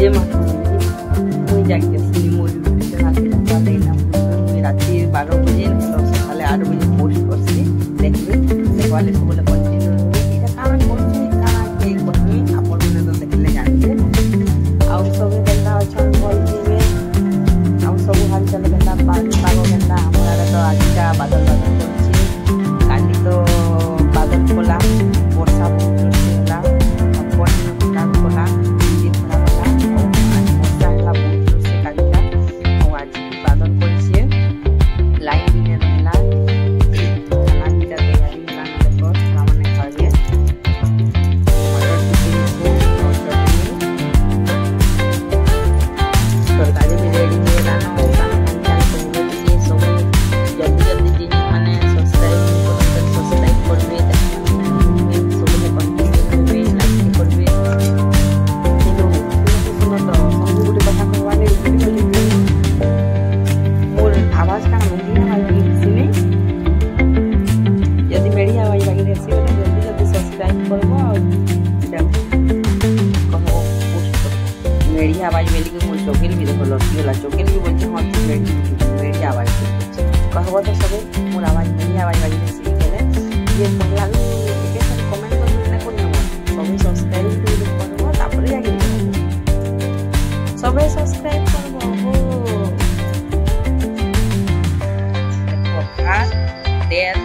जे मुई जाके असली मोर राति 12 बजे सकाले 8 बजे पोस्ट करसी देखबे देखवाले सबले कंटिन्यू एटा कारण करसी काना के कहमी आपण ने तो देखले जानबे आउ सब केंदा अछन बोल दिबे आउ सब हाल चल केंदा पानी पागो केंदा हमरा तो आज का बादल बादल करछि काली तो बादल कोला वर्षा होला अपन काम कोला दिन खराब होला आज वर्षा होला बहुत से काली का आज बादल करछि लाइन भी नहीं रहला खाना की तैयारी बनाना देखो सामने खाइए मटर की तरकारी भी रेडी है लाना होगा ये सब जल्दी जल्दी चीज माने सब्सक्राइब करबे सबले कंटिन्यू करबे लाइक करबे हेलो सुनो तो सब गुटे कथा कहवाले मोर आवाज का मेरी आवाज मेली के मोर चौकिल भी देखो लड़की वाला चौकिल भी बोलते हां मेरी आवाज कहबो तो सबे मोर आवाज मेरी आवाज वाली से केले ये पहला के सब कमेंट कर ने कोन सबे सब्सक्राइब करबो तापर जाके सबे सब्सक्राइब करबो हो देखो भात तेल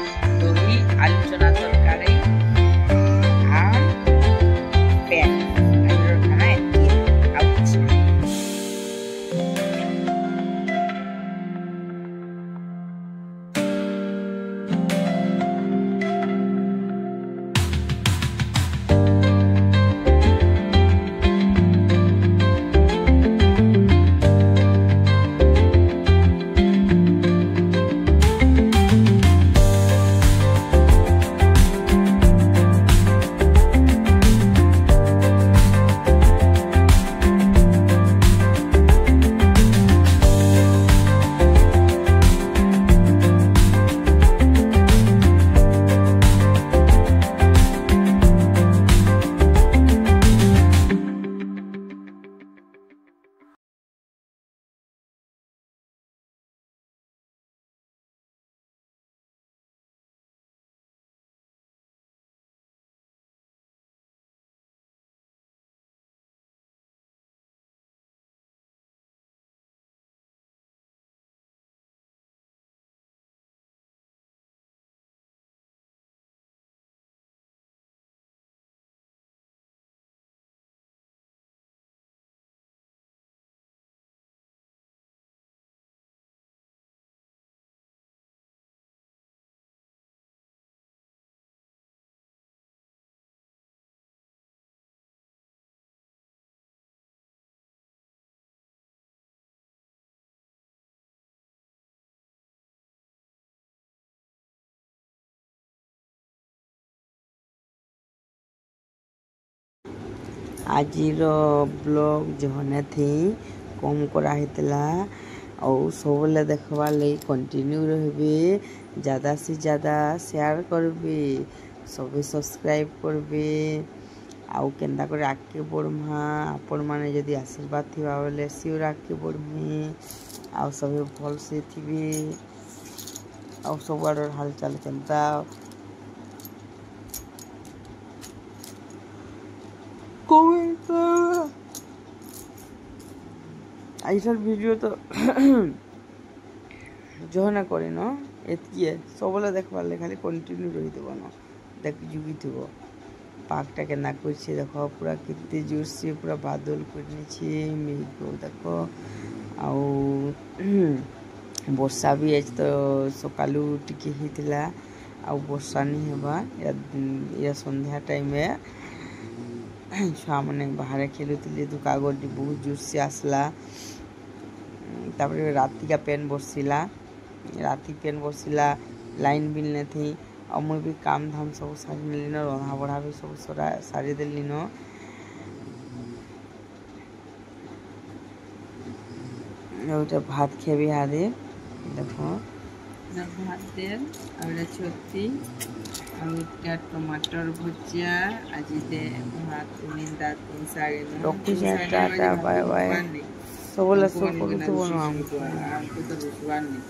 दही आलू चना तरकारी আর পেন आजिर ब्लॉग जहने थी कम करा हितला और सबले देखवा ले कंटिन्यू रहबे ज़्यादा से ज़्यादा शेयर करबे सबे सब्सक्राइब करबे आउ केंदा करे आगे बढ़मा आपण माने जदी आशीर्वाद थिबा बोले सियोर आगे बढ़मी आउ सबे भल से थिबे आउ सब आड़ हाल चाल केंता आइसर वीडियो तो जो ना करे न एतकिए सबले देखबार ले खाली कंटिन्यू रही देव न देख जुगी थी पाकटा के ना कर देखो पूरा कितने जोर से पूरा बादल कर मेघ देखो आउ वर्षा भी आज तो सकालू टिके होता आउ वर्षा नहीं होगा या संध्या टाइम छुआ मैंने बाहर खेलुले तो कागज बहुत जोर से आसला तापर राति का पेन बसला लाइन भी नहीं थी और मुझे भी काम धाम सब सारी नेली न रंधा बढ़ा भी सब सारी देली न भात खेबी हादे देखो भात तेल और छत्ती ଆଉ ଏଟା ଟମାଟର ଭଜା ଆଜି ଦେ ଭାତ ନିନ୍ଦା 3:30 ରଖୁଛେ ଟାଟା ବାଏ ବାଏ ସବୁବେଳେ ଶୋଇପଡୁଥିବ ନା ଆମକୁ ତ ରୁଷବାର ନାଇଁ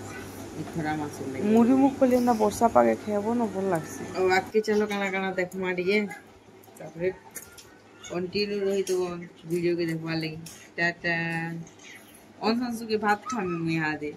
ଏ ଖରା ମାସ ଲାଗି ମୁଢି ମୁଖ କଲେ ନା ବର୍ଷା ପାगे ଖାଇବ ନା ଭଲ ଲାଗ୍ସି ଆଉ ଆଗକେ ଚାଲ କାଣା କାଣା ଦେଖମା ଟିକେ ତାପରେ କଣ୍ଟିନ୍ୟू ରହିଥିବ ଭିडियो के देखवा लगी टाटा ऑन संसु के भात खामी में याद है